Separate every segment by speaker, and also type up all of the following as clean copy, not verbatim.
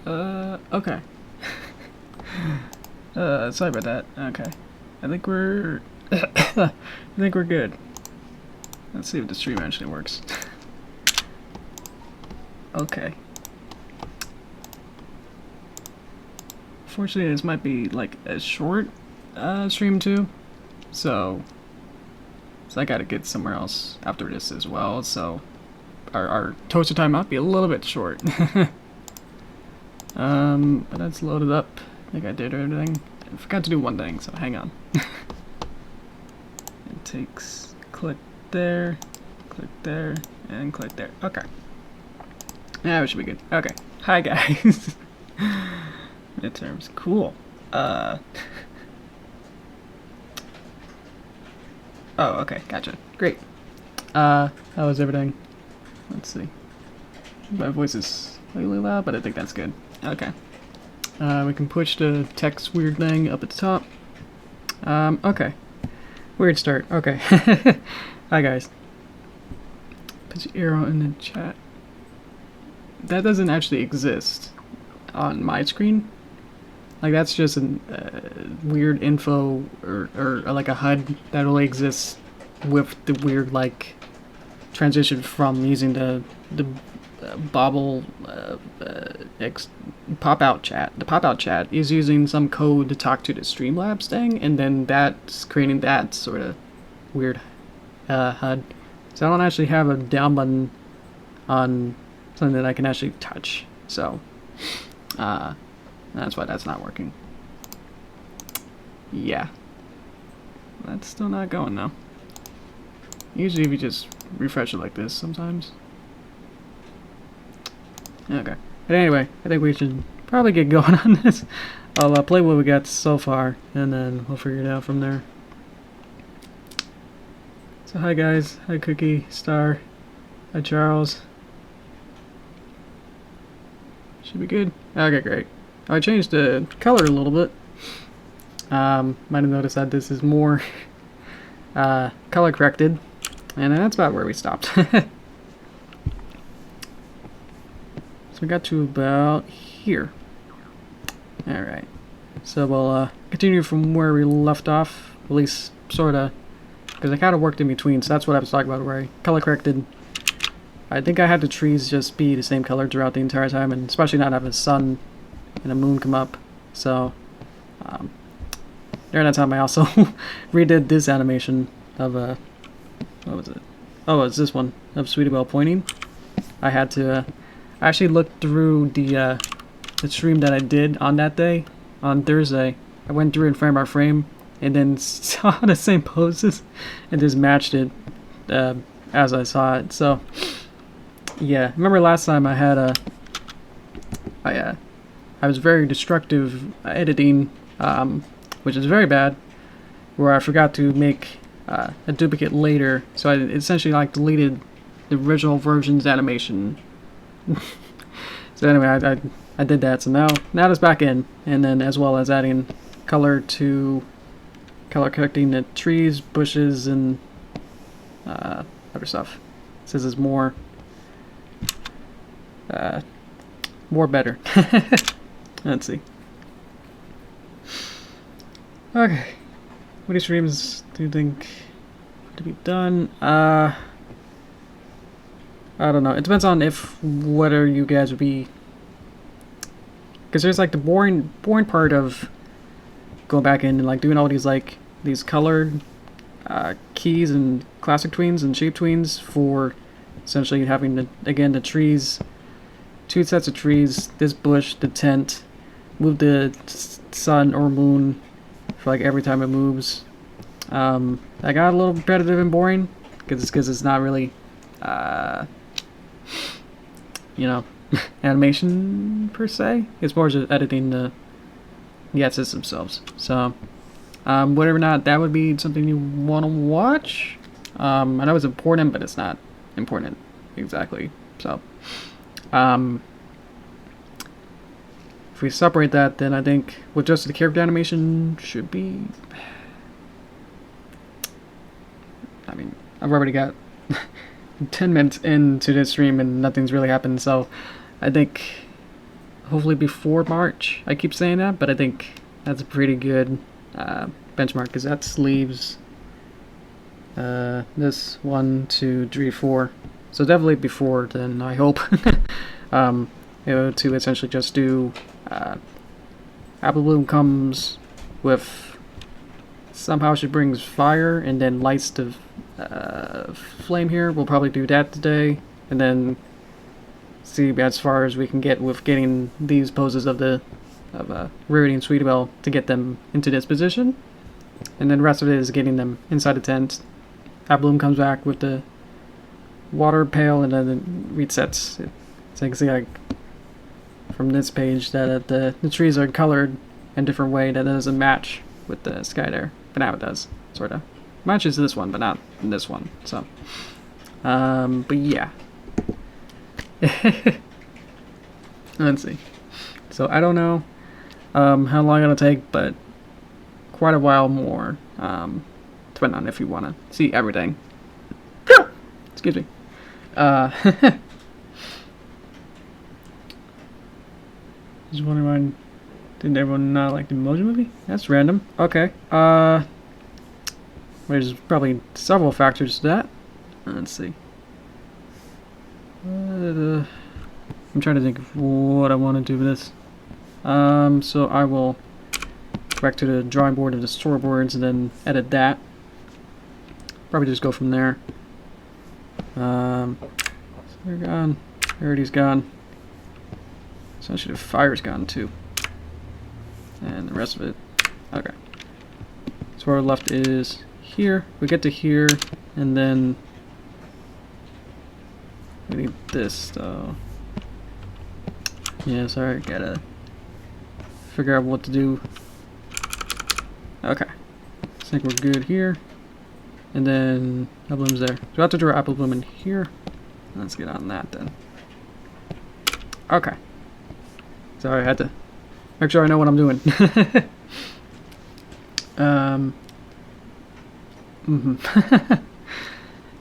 Speaker 1: Okay. Sorry about that. Okay. I think we're... I think we're good. Let's see if the stream actually works. Okay. Fortunately, this might be like a short stream too, so I gotta get somewhere else after this as well. So our toaster time might be a little bit short. But that's loaded up. I think I did everything. I forgot to do one thing, so hang on. It takes click there, and click there. Okay. Yeah, we should be good. Okay. Hi guys. Midterms. Cool. Oh, okay. Gotcha. Great. How was everything? Let's see. My voice is slightly loud, but I think that's good. Okay. We can push the text weird thing up at the top. Okay. Weird start. Okay. Hi guys. Put your arrow in the chat. That doesn't actually exist on my screen. Like, that's just a weird info or like a HUD that only exists with the weird like transition from using the bobble pop-out chat. The pop-out chat is using some code to talk to the Streamlabs thing, and then that's creating that sort of weird HUD. So I don't actually have a down button on something that I can actually touch. So that's why that's not working. Yeah. That's still not going though. Usually we just refresh it like this sometimes. Okay. But anyway, I think we should probably get going on this. I'll play what we got so far, and then we'll figure it out from there. So hi guys. Hi Cookie, Star. Hi Charles. Should be good. Okay, great. I changed the color a little bit. Might have noticed that this is more color corrected, and that's about where we stopped. So we got to about here. Alright. So we'll continue from where we left off, at least sorta, because I kind of worked in between, so that's what I was talking about, where I color corrected. I think I had the trees just be the same color throughout the entire time, and especially not have a sun and a moon come up. So during that time I also redid this animation of what was it? Oh, it's this one of Sweetie Belle pointing. I had to I actually looked through the stream that I did on that day, on Thursday. I went through it frame by frame and then saw the same poses and just matched it as I saw it. So yeah, remember last time I had I was very destructive editing, which is very bad, where I forgot to make a duplicate later, so I essentially like deleted the original version's animation. So anyway, I did that, so now it's back in, and then as well as adding color correcting the trees, bushes, and other stuff. This is more better. Let's see. Okay. What many streams do you think to be done? I don't know. It depends on whether you guys would be, because there's like the boring part of going back in and like doing all these colored keys and classic tweens and shape tweens for essentially having the trees, two sets of trees, this bush, the tent, move the sun or moon for like every time it moves. That got a little repetitive and boring because it's not really animation per se. It's more just editing the assets themselves. So whether or not that would be something you want to watch, I know it's important, but it's not important exactly. So if we separate that, then I think with just the character animation should be, I mean, I've already got 10 minutes into this stream and nothing's really happened, so I think hopefully before March. I keep saying that, but I think that's a pretty good benchmark, because that leaves this 1, 2, 3, 4. So definitely before then, I hope. To essentially just do Apple Bloom comes with somehow she brings fire and then lights the flame here. We'll probably do that today, and then see as far as we can get with getting these poses of Rarity and Sweetable to get them into this position, and then the rest of it is getting them inside the tent. Apple Bloom comes back with the water pail, and then it resets. So you can see, like, from this page that the trees are colored in a different way that doesn't match with the sky there. But now it does, sort of. Matches this one, but not this one. So, but yeah. Let's see. So I don't know how long it'll take, but quite a while more. Depending on if you want to see everything. Excuse me. Just wondering why didn't everyone not like the Emoji Movie? That's random. Okay. There's probably several factors to that. Let's see. I'm trying to think of what I want to do with this. So I will go back to the drawing board of the storyboards and then edit that. Probably just go from there. So they're gone. Rarity's gone. Essentially the fire's gone too. And the rest of it. Okay. So what we're left is here. We get to here, and then we need this though. Yeah, sorry, gotta figure out what to do. Okay. I think we're good here. And then Apple Bloom's there. So I have to draw Apple Bloom in here. Let's get on that then. Okay. Sorry, I had to make sure I know what I'm doing.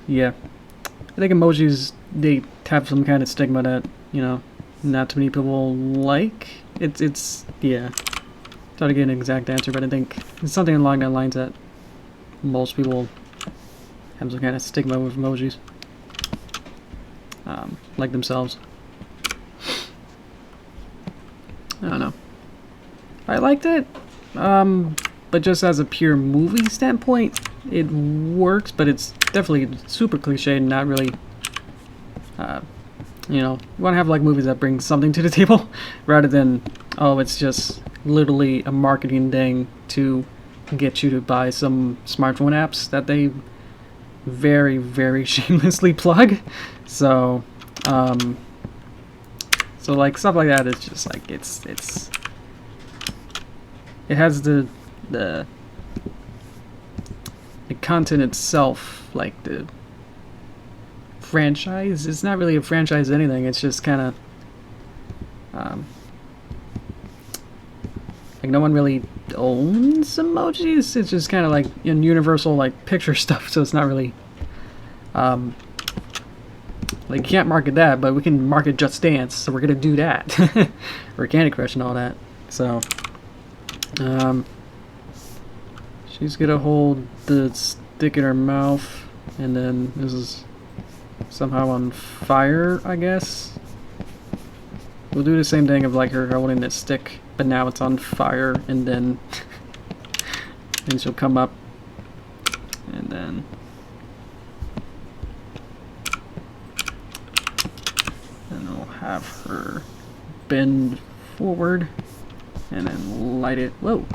Speaker 1: Yeah. I think emojis, they have some kind of stigma that, you know, not too many people like. It's yeah. It's hard to get an exact answer, but I think it's something along that lines that most people have some kind of stigma with emojis. Like themselves. I don't know. I liked it, but just as a pure movie standpoint, it works, but it's definitely super cliche and not really, you know, you want to have like movies that bring something to the table rather than, oh, it's just literally a marketing thing to get you to buy some smartphone apps that they very, very shamelessly plug. So, so like stuff like that is just like it has the content itself, like the franchise. It's not really a franchise anything. It's just kind of like no one really owns emojis. It's just kind of like in universal like picture stuff. So it's not really like you can't market that, but we can market Just Dance, so we're gonna do that. Or Candy Crush and all that. So she's gonna hold the stick in her mouth, and then this is somehow on fire, I guess. We'll do the same thing of like her holding the stick, but now it's on fire, and then and she'll come up, and then we'll have her bend forward and then light it. Whoa,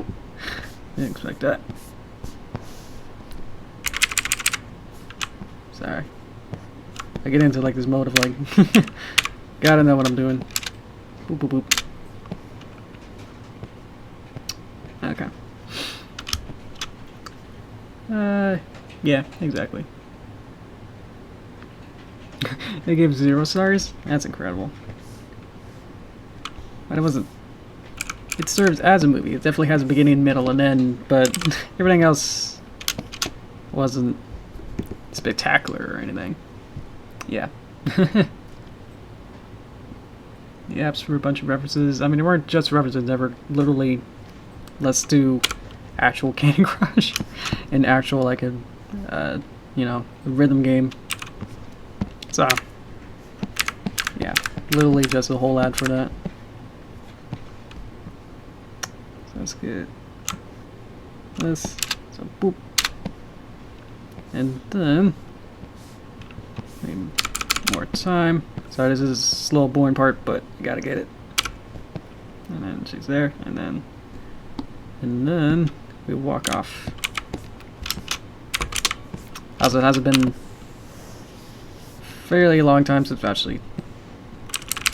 Speaker 1: didn't expect that. Sorry, I get into like this mode of like gotta know what I'm doing. Boop boop boop. Okay. Yeah, exactly. They gave 0 stars? That's incredible. But it wasn't... It serves as a movie. It definitely has a beginning, middle, and end, but everything else wasn't spectacular or anything. Yeah. apps for a bunch of references. I mean, they weren't just references, they were literally, let's do actual Candy Crush and actual, like, a, you know, a rhythm game. So, yeah, literally just a whole ad for that. So that's good. This, so boop. And then, maybe more time. Sorry, this is a slow, boring part, but you gotta get it. And then she's there, and then we walk off. Also, it hasn't been fairly long time since I've actually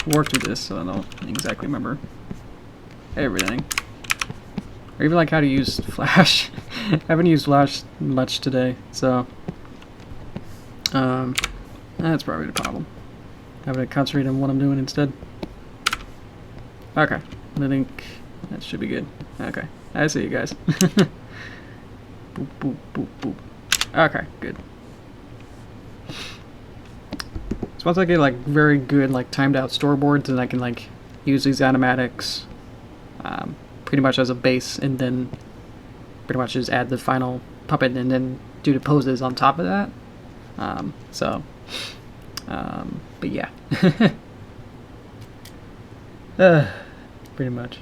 Speaker 1: worked with this, so I don't exactly remember everything. Or even like how to use Flash. I haven't used Flash much today, so that's probably the problem. Having to concentrate on what I'm doing instead. Okay, I think that should be good. Okay, I see you guys. Boop, boop, boop, boop. Okay, good. So once I get like very good like timed out storyboards, and I can like use these animatics pretty much as a base, and then pretty much just add the final puppet and then do the poses on top of that. But yeah. Pretty much.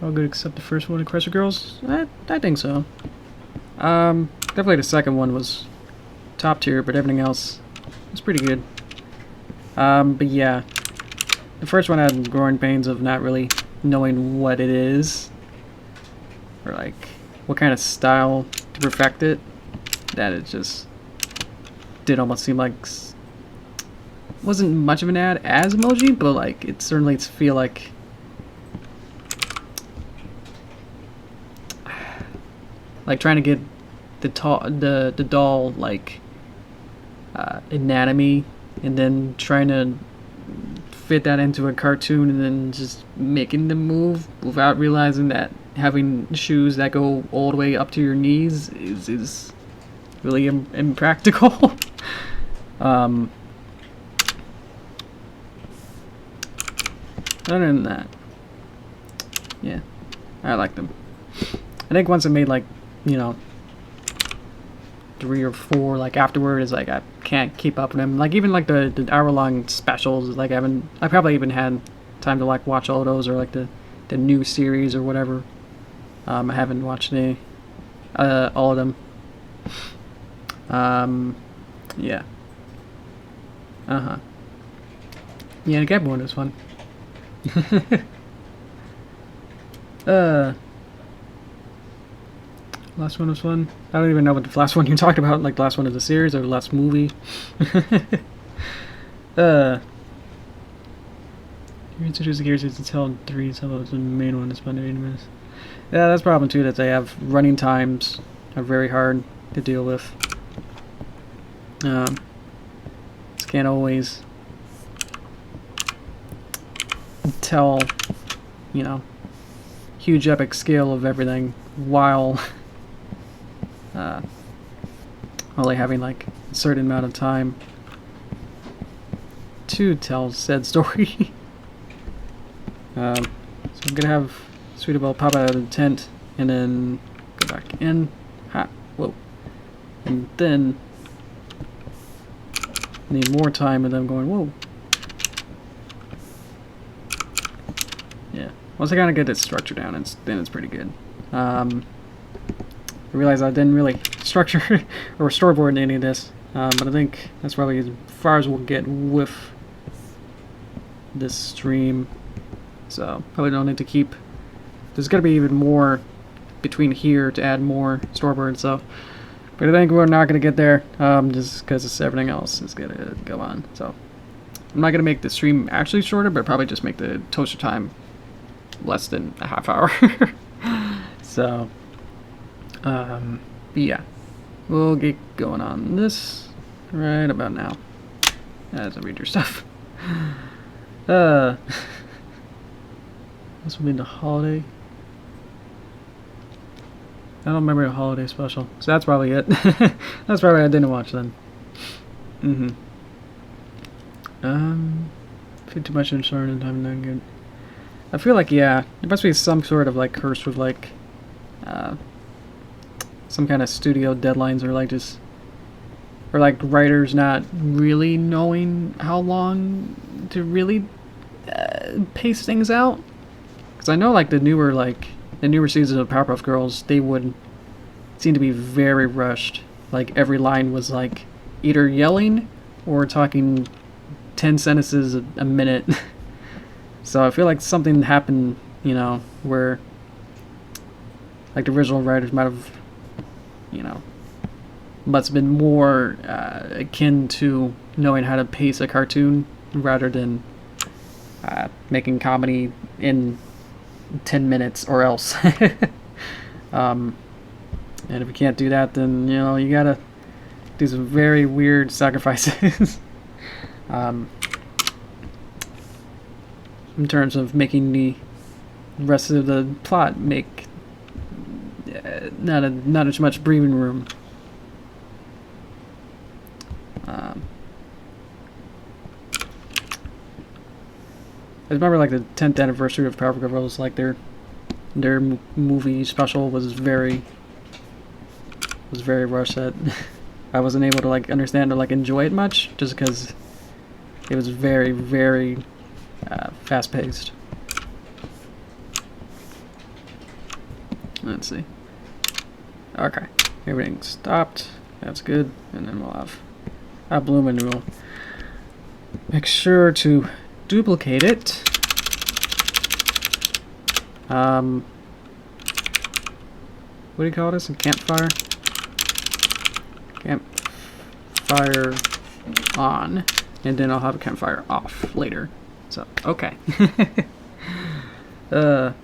Speaker 1: All good except the first one, Crusher Girls? I think so. Definitely the second one was top tier, but everything else was pretty good. But yeah, the first one had growing pains of not really knowing what it is, or like what kind of style to perfect it, that it just did almost seem like wasn't much of an ad as emoji, but like it certainly feel like trying to get the doll like anatomy, and then trying to fit that into a cartoon, and then just making them move without realizing that having shoes that go all the way up to your knees is really impractical. Other than that, yeah, I like them. I think once I made like, you know, 3 or 4 like afterward, is like I can't keep up with them. Like even like the hour-long specials, like I probably even had time to like watch all those, or like the new series or whatever. I haven't watched all of them. Yeah. Yeah, the Gap one was fun. Last one was fun. I don't even know what the last one you talked about, like the last one of the series or the last movie. You introduce the characters to tell 3, some of the main one is under 80 minutes. Yeah, that's a problem too, that they have running times are very hard to deal with. Just can't always tell, you know, huge epic scale of everything while only having like a certain amount of time to tell said story. So I'm gonna have Sweetie Belle pop out of the tent and then go back in. Whoa. And then need more time with them going, whoa. Yeah. Once I kind of get its structure down, then it's pretty good. I realized I didn't really structure or storyboard any of this, but I think that's probably as far as we'll get with this stream. So probably don't need to keep. There's got to be even more between here to add more storyboard. So, but I think we're not gonna get there, just because everything else is gonna go on. So I'm not gonna make the stream actually shorter, but probably just make the toaster time less than a half hour. So. Yeah, we'll get going on this right about now as I read your stuff. This will be the holiday. I don't remember a holiday special, so that's probably it. That's probably I didn't watch then. Feel too much insurance and time not good. I feel like, yeah, there must be some sort of like curse with like some kind of studio deadlines, or like just, or like writers not really knowing how long to really pace things out. Because I know like the newer seasons of Powerpuff Girls, they would seem to be very rushed. Like every line was like either yelling or talking 10 sentences a minute. So I feel like something happened, you know, where like the original writers might have, you know, must have been more akin to knowing how to pace a cartoon rather than making comedy in 10 minutes or else. And if you can't do that, then, you know, you gotta do some very weird sacrifices. In terms of making the rest of the plot make not as much breathing room. I remember like the 10th anniversary of Powerpuff Girls, like their movie special was very rushed. That I wasn't able to like understand or like enjoy it much, just because it was very fast paced. Let's see. Okay, everything stopped. That's good, and then we'll have a bloom, and we'll make sure to duplicate it. What do you call this? A campfire? Campfire on, and then I'll have a campfire off later. So, okay. Did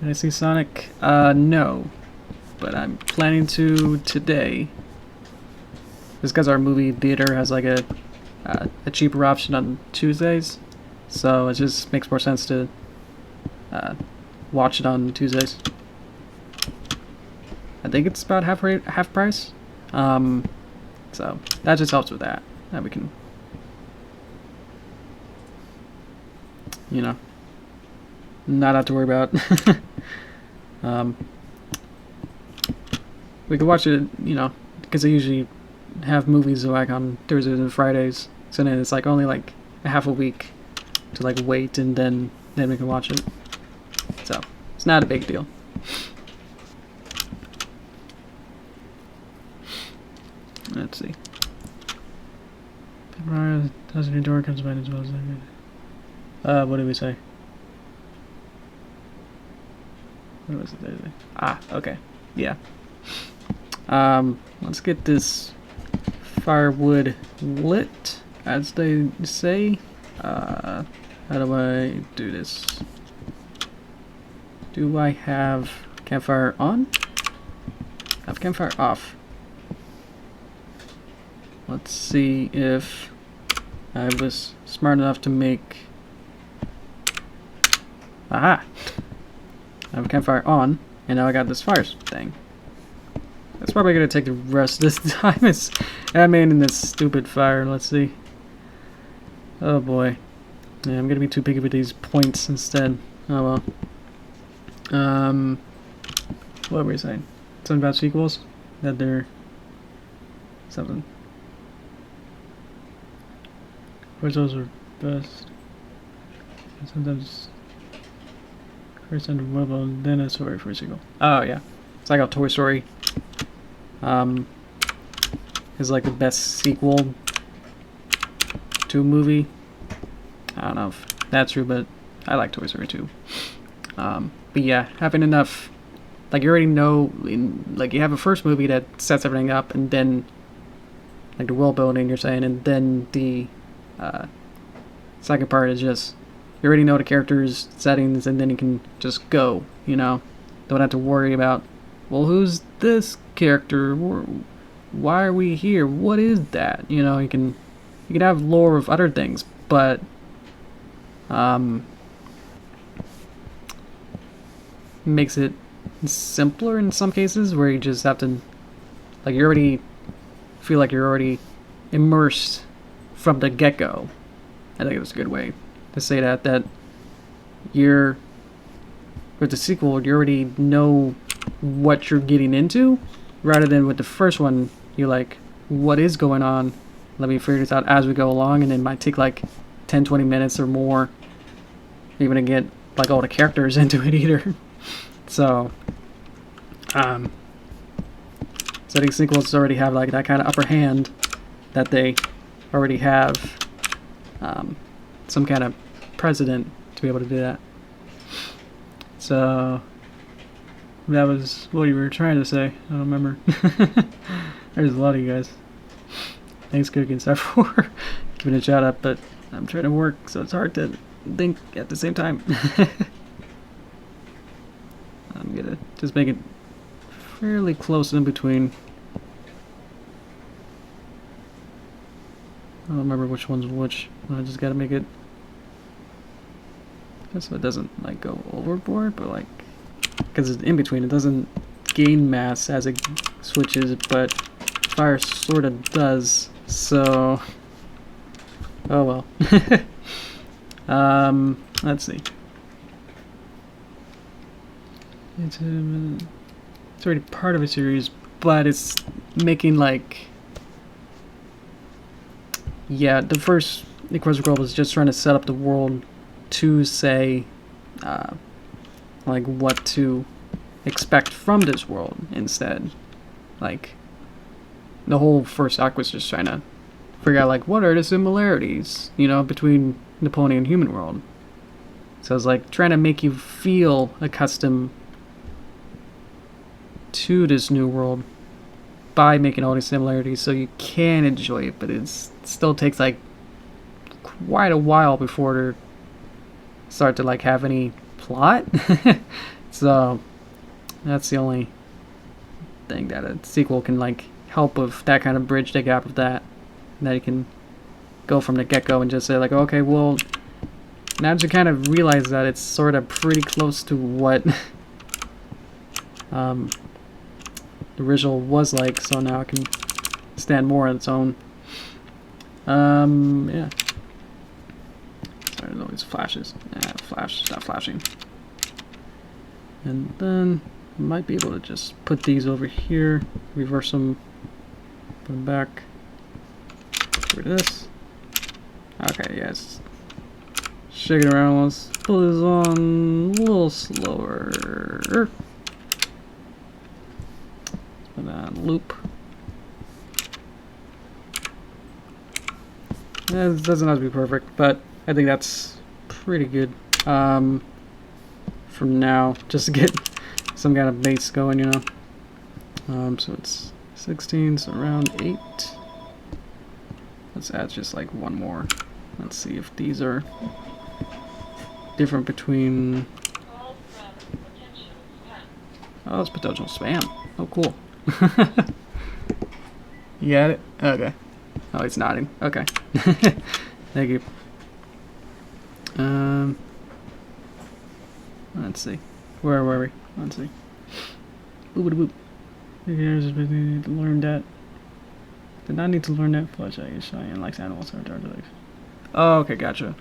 Speaker 1: I see Sonic? No. But I'm planning to today. Just because our movie theater has like a cheaper option on Tuesdays. So it just makes more sense to watch it on Tuesdays. I think it's about half price. So that just helps with that. That we can, you know, not have to worry about. We can watch it, you know, because I usually have movies like on Thursdays and Fridays. So then it's like only like a half a week to like wait, and then we can watch it. So it's not a big deal. Let's see. Doesn't your door comes by as well as what did we say? What was it? Ah, okay. Yeah. Let's get this firewood lit, as they say. How do I do this? Do I have campfire on? I have campfire off. Let's see if I was smart enough to make... Aha! I have a campfire on, and now I got this fire thing. That's probably gonna take the rest of this time. I'm in this stupid fire. Let's see. Oh boy. Yeah, I'm gonna be too picky with these points instead. Oh well. What were we saying? Something about sequels? That they're... something. Which those are best. And sometimes first end of mobile, then a story for a sequel. Oh yeah. It's like a Toy Story. Is like the best sequel to a movie. I don't know if that's true, but I like Toy Story too. But yeah, having enough, like you already know, like you have a first movie that sets everything up, and then like the world building you're saying, and then the second part is just you already know the characters, settings, and then you can just go. You know, don't have to worry about, well, who's this character? Why are we here? What is that? You know, you can have lore of other things, but makes it simpler in some cases where you just have to, like, you already feel like you're already immersed from the get-go. I think it was a good way to say that you're, with the sequel, you already know what you're getting into, rather than with the first one, you're like, what is going on? Let me figure this out as we go along, and it might take like 10-20 minutes or more even to get like all the characters into it either. So I think sequels already have like that kind of upper hand, that they already have some kind of precedent to be able to do that. So that was what you were trying to say. I don't remember. There's a lot of you guys. Thanks, Cookie and stuff, for giving a shout out, but I'm trying to work, so it's hard to think at the same time. I'm gonna just make it fairly close in between. I don't remember which one's which. I just gotta make it just so it doesn't like go overboard, but like, because it's in between, it doesn't gain mass as it switches, but fire sort of does. So, oh well. Let's see. It's already part of a series, but it's making like, yeah, the first Equestria Girl was just trying to set up the world to say, like, what to expect from this world instead. Like, the whole first act was just trying to figure out, like, what are the similarities, you know, between the pony and human world. So it's like trying to make you feel accustomed to this new world by making all these similarities so you can enjoy it, but it still takes like quite a while before they start to like have any plot. So that's the only thing that a sequel can like help with, that kind of bridge the gap of that you can go from the get-go and just say like, okay, well, now that you kind of realize that it's sort of pretty close to what the original was like, so now it can stand more on its own. Yeah. Sorry, there's always flashes. Stop flashing. And then I might be able to just put these over here, reverse them, put them back. Get rid of this. Okay, yes. Shake it around. Let's pull this on a little slower. Let's put that on loop. Yeah, this doesn't have to be perfect, but I think that's pretty good for now, just to get some kind of base going, you know. So it's 16, so around 8. Let's add just like one more. Let's see if these are different between... Oh, it's potential spam. Oh, cool. You got it? Okay. Oh, he's nodding. Okay. Thank you. Let's see. Where were we? Let's see. Boop boop. Here's need to learn that. Did not need to learn that. Fluttershy is shy and likes animals. Oh, okay, gotcha.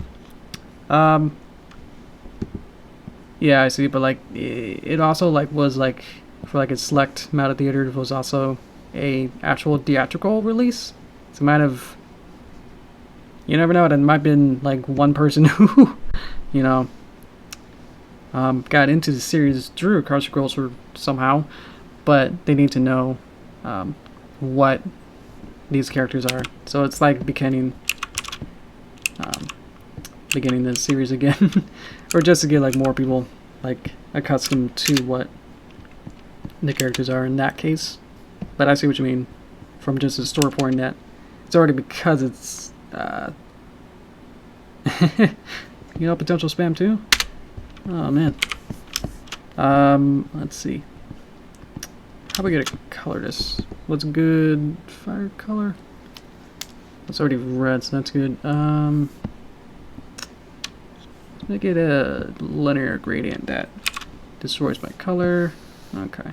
Speaker 1: Yeah, I see. But like, it also like was like for like a select amount of theater. It was also a actual theatrical release. So it might have. You never know. It might have been like one person who, you know, got into the series through Equestria Girls or somehow, but they need to know what these characters are. So it's like beginning the series again, or just to get like more people like accustomed to what the characters are in that case. But I see what you mean from just a story point that it's already, because it's you know, potential spam too. Oh man. Let's see. How about we get to color this? What's good fire color? It's already red, so that's good. Let's make it a linear gradient that destroys my color. Okay.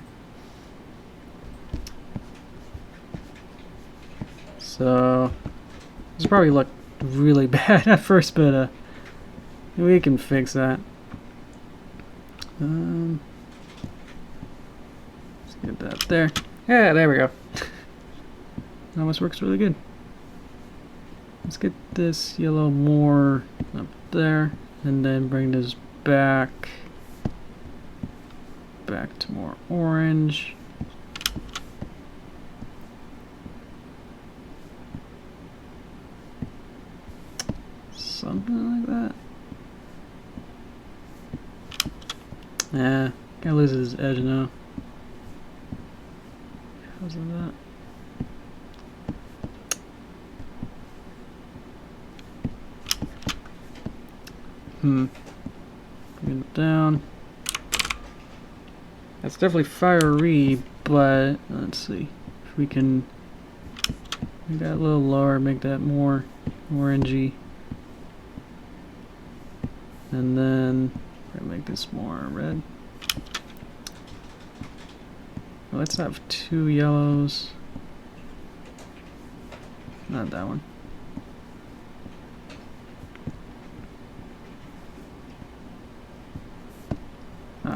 Speaker 1: So this probably looked really bad at first, but we can fix that. Let's get that there. Yeah, there we go. That almost works really good. Let's get this yellow more up there, and then bring this back to more orange. Something like that. Yeah, kind of loses his edge now. How's that? Bring it down. That's definitely fiery, but let's see if we can make that a little lower, make that more orangey. And then we're gonna make this more red. Let's have 2 yellows. Not that one.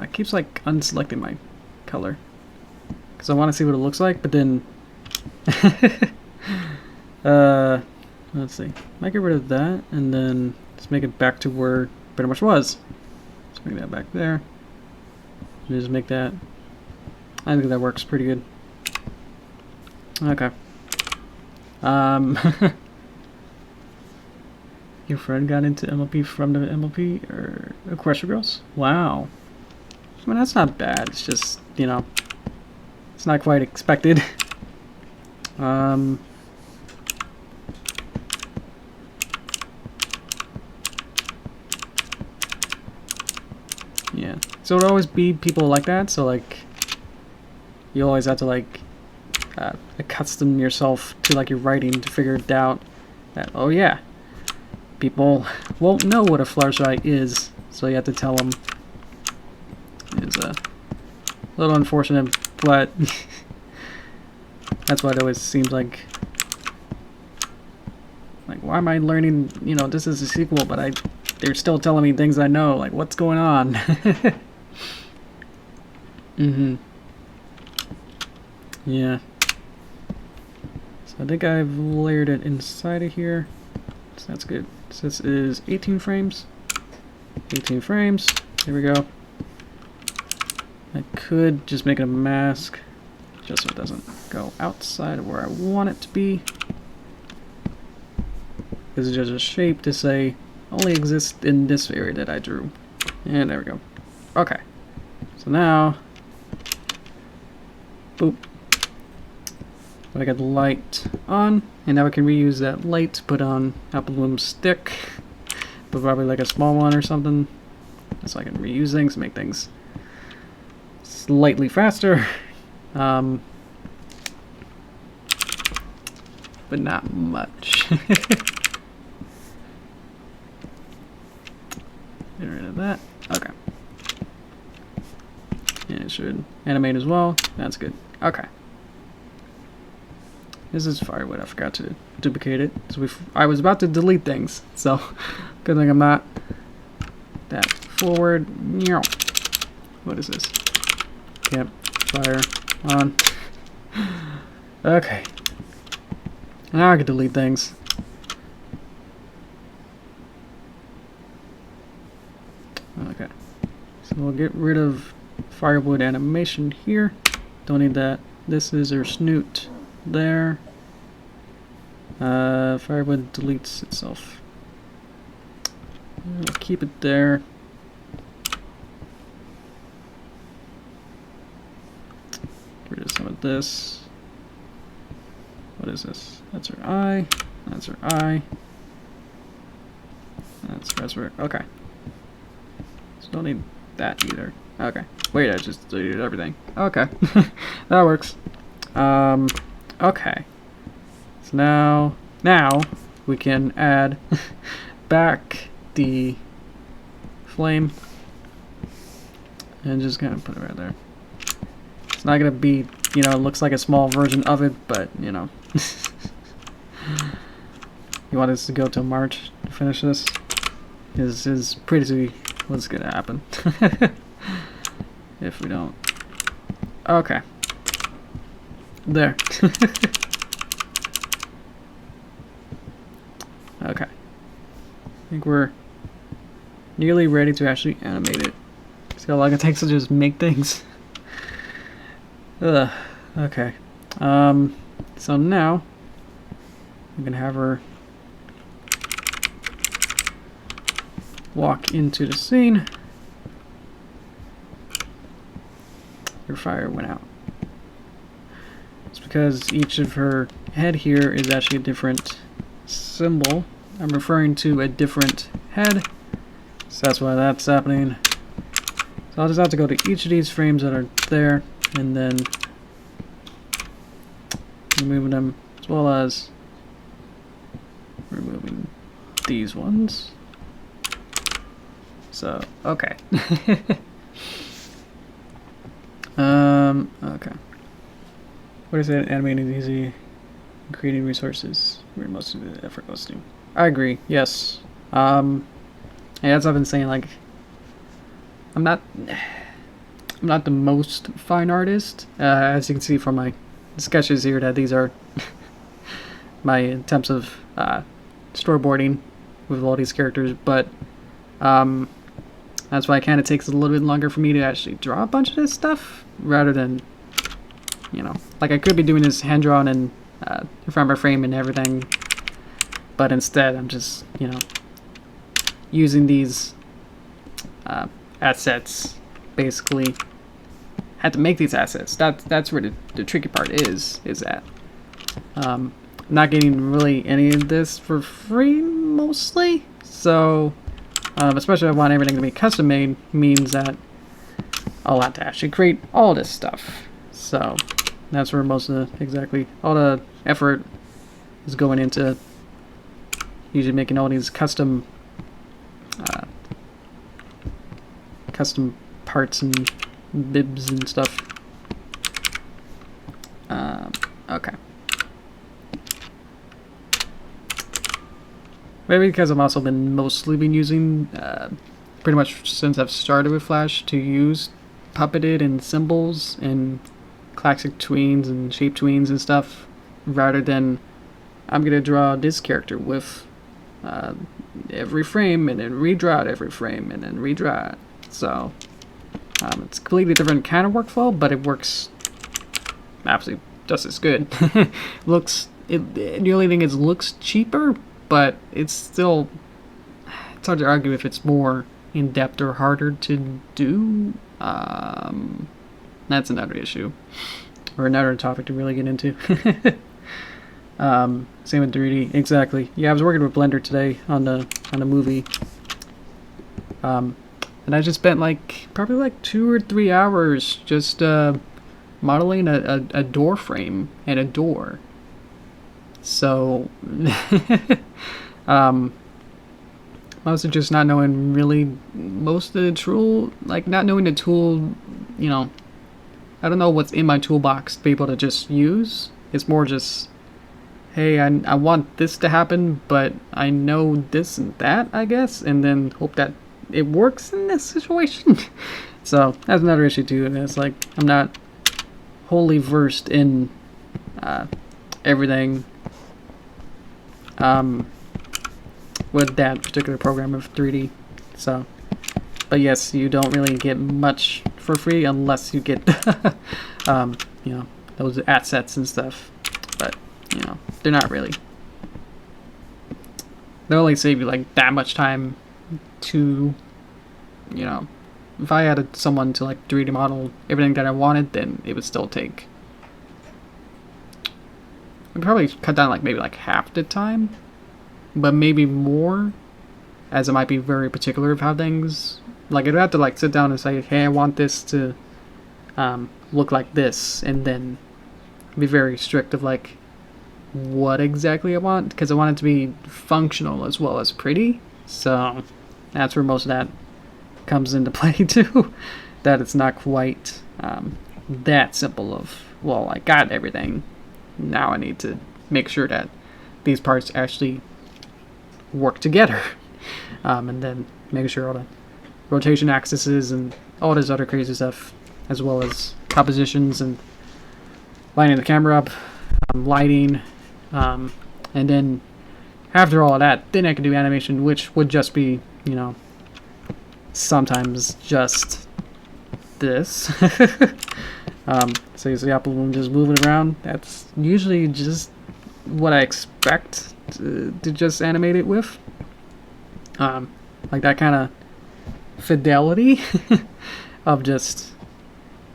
Speaker 1: It keeps like unselecting my color because I want to see what it looks like, but then let's see. Might get rid of that and then just make it back to where it pretty much was. Let's bring that back there. Just make that. I think that works pretty good. Okay. Your friend got into MLP from the MLP or Equestria Girls? Wow. I mean, that's not bad. It's just, you know, it's not quite expected. Yeah. So it'll always be people like that. So like, you always have to like accustom yourself to like your writing to figure it out. That oh yeah, people won't know what a Fluttershy is, so you have to tell them. It's a little unfortunate, but that's why it always seems like why am I learning? You know, this is a sequel, but they're still telling me things I know. Like, what's going on? Yeah. So I think I've layered it inside of here. So that's good. So this is 18 frames. 18 frames. Here we go. I could just make it a mask, just so it doesn't go outside of where I want it to be. This is just a shape to say only exists in this area that I drew. And there we go. Okay. So now, boop. I got the light on, and now I can reuse that light to put on Apple Bloom's stick, but probably like a small one or something, so I can reuse things, make things slightly faster, but not much. Get rid of that. Okay. And it should animate as well. That's good. Okay. This is firewood. I forgot to duplicate it. So I was about to delete things, so good thing I'm not. That forward. What is this? Campfire on. Okay. Now I can delete things. Okay. So we'll get rid of firewood animation here. Don't need that. This is our snoot there. Firewood deletes itself. We'll keep it there. Get rid of some of this. What is this? That's her eye. That's her eye. That's Raspberry. Okay. So don't need that either. Okay. Wait, I just deleted everything. Okay. That works. Okay. So now we can add back the flame. and just kind of put it right there. It's not gonna be, you know, it looks like a small version of it, but you know. You want us to go till March to finish this? Is pretty what's gonna happen if we don't. Okay. There. Okay. I think we're nearly ready to actually animate it. See how long it takes to just make things. Ugh. Okay. So now we can have her walk into the scene. Her fire went out. It's because each of her head here is actually a different symbol. I'm referring to a different head, so that's why that's happening. So I'll just have to go to each of these frames that are there and then removing them, as well as removing these ones. So, okay. Okay. What is it? Animating is easy. Creating resources where most of the effort goes to. I agree, yes. Yeah, as I've been saying, like, I'm not the most fine artist. As you can see from my sketches here, that these are my attempts of storyboarding with all these characters, but that's why it kind of takes a little bit longer for me to actually draw a bunch of this stuff, rather than, you know, like I could be doing this hand drawn and frame by frame and everything, but instead I'm just, you know, using these assets. Basically had to make these assets. That's where the tricky part is at. Not getting really any of this for free mostly, so especially if I want everything to be custom made, means that I'll have to actually create all this stuff. So that's where most of all the effort is going into usually making all these custom parts and bibs and stuff. Okay. Maybe because I've also mostly been using, pretty much since I've started with Flash, to use puppeted and symbols and classic tweens and shape tweens and stuff, rather than I'm gonna draw this character with every frame and then redraw it every frame and then redraw it. So it's a completely different kind of workflow, but it works absolutely just as good. The only thing is, it looks cheaper, but it's hard to argue if it's more in depth or harder to do. That's another issue, or another topic to really get into. Same with 3D, exactly. Yeah, I was working with Blender today on the movie, and I just spent probably 2 or 3 hours just modeling a door frame and a door. So mostly just not knowing really most of the tool, not knowing the tool, you know, I don't know what's in my toolbox to be able to just use. It's more just, hey, I want this to happen, but I know this and that, I guess, and then hope that it works in this situation. So that's another issue too, and it's like I'm not wholly versed in everything with that particular program of 3D. So, but yes, you don't really get much for free unless you get you know, those assets and stuff. But you know, they're not really. They'll only save you that much time to, you know, if I added someone to 3D model everything that I wanted, then it would still take. I'd probably cut down maybe half the time, but maybe more, as it might be very particular of how things. I'd have to sit down and say, hey, I want this to look like this, and then be very strict of what exactly I want, because I want it to be functional as well as pretty. So that's where most of that comes into play too. that it's not quite that simple of, well, I got everything, now I need to make sure that these parts actually work together. And then making sure all the rotation axes and all this other crazy stuff, as well as compositions and lining the camera up, lighting, and then after all of that, then I can do animation, which would just be, you know, sometimes just this. So you see Apple Bloom just moving around. That's usually just what I expect to just animate it with. Like that kind of fidelity of just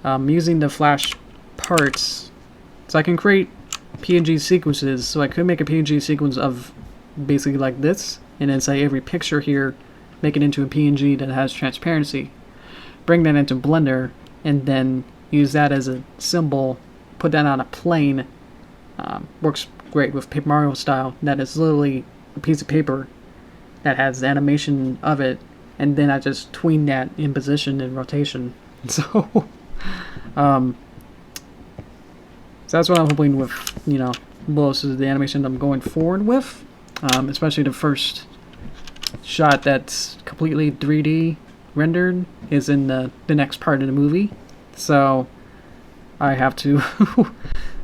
Speaker 1: using the Flash parts. So I can create PNG sequences. So I could make a PNG sequence of basically like this, and then say every picture here, make it into a PNG that has transparency. Bring that into Blender, and then use that as a symbol, put that on a plane. Works great with Paper Mario style. That is literally a piece of paper that has the animation of it, and then I just tween that in position and rotation. So, so that's what I'm hoping with, you know, most of the animation I'm going forward with, especially the first shot that's completely 3D rendered is in the next part of the movie. So I have to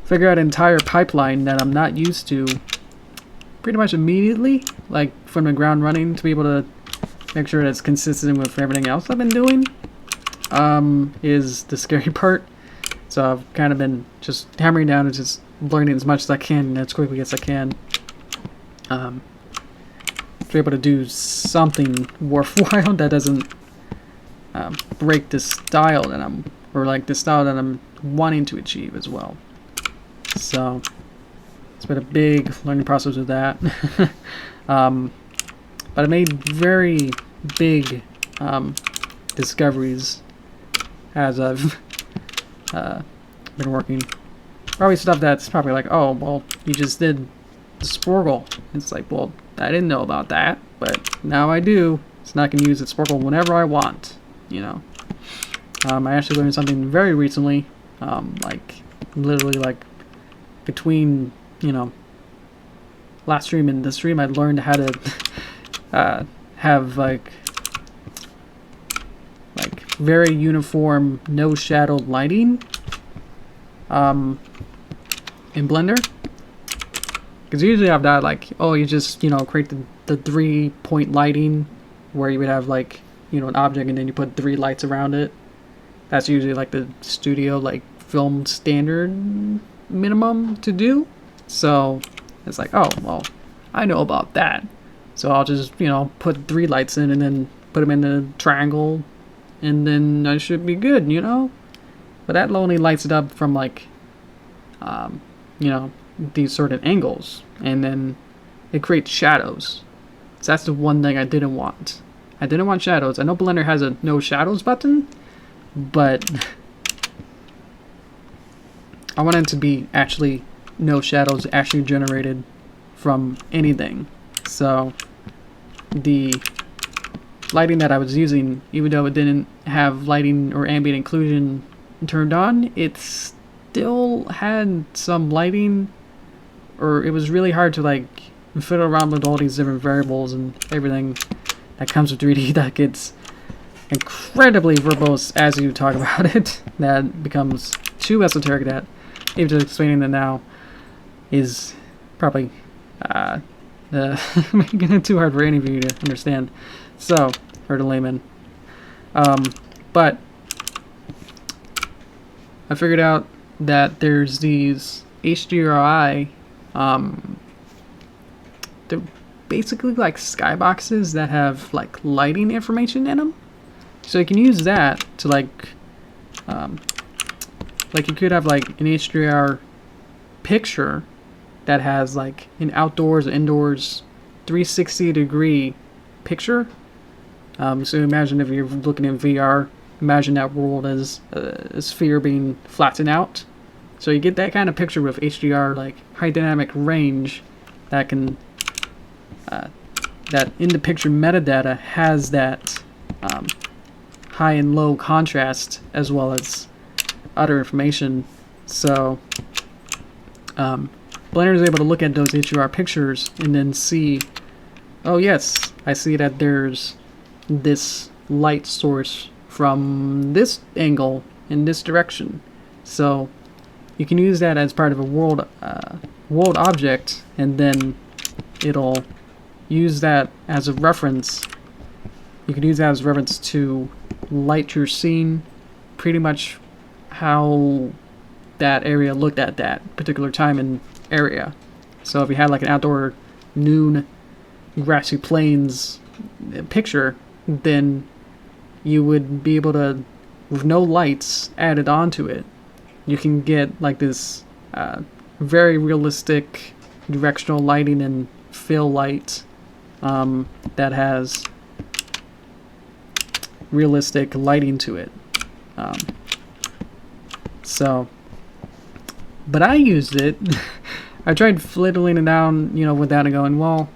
Speaker 1: figure out an entire pipeline that I'm not used to pretty much immediately, like from the ground running, to be able to make sure that it's consistent with everything else I've been doing, is the scary part. So I've kind of been just hammering down and just learning as much as I can, as quickly as I can, to be able to do something worthwhile that doesn't break the style that I'm, or like the style that I'm wanting to achieve as well. So it's been a big learning process with that. But I made very big discoveries as I've been working. Probably stuff that's probably like, oh, well, you just did the Sporgle. It's like, well, I didn't know about that, but now I do. So now I can use the Sporgle whenever I want, you know. I actually learned something very recently, like literally like between, you know, last stream and this stream, I learned how to have like very uniform, no shadowed lighting in Blender. Because usually I've got like, oh, you just, you know, create the 3-point lighting where you would have like, you know, an object and then you put 3 lights around it. That's usually like the studio, like film standard minimum to do. So it's like, oh, well, I know about that. So I'll just, you know, put 3 lights in and then put them in a triangle, and then I should be good, you know? But that only lights it up from like, you know, these certain angles, and then it creates shadows. So that's the one thing I didn't want. I didn't want shadows. I know Blender has a no shadows button, but I wanted it to be actually no shadows actually generated from anything. So the lighting that I was using, even though it didn't have lighting or ambient inclusion turned on, it still had some lighting, or it was really hard to like fiddle around with all these different variables and everything that comes with 3D that gets incredibly verbose as you talk about it. That becomes too esoteric that even just explaining it now is probably making it too hard for any of you to understand. So, for the layman. But I figured out that there's these HDRI, they're basically like skyboxes that have like lighting information in them. So you can use that to like you could have like an HDR picture that has like an outdoors, indoors, 360-degree picture. So imagine if you're looking in VR, imagine that world as a sphere being flattened out. So you get that kind of picture with HDR, like high dynamic range, that can that in the picture metadata has that high and low contrast as well as other information. So Blender is able to look at those HDR pictures and then see, oh yes, I see that there's this light source from this angle in this direction. So you can use that as part of a world object, and then it'll use that as a reference. You can use that as a reference to light your scene, pretty much how that area looked at that particular time and area. So if you had like an outdoor noon grassy plains picture, then you would be able to, with no lights added onto it, you can get like this very realistic directional lighting and fill light that has realistic lighting to it. But I used it. I tried fiddling it down, with that and going, well,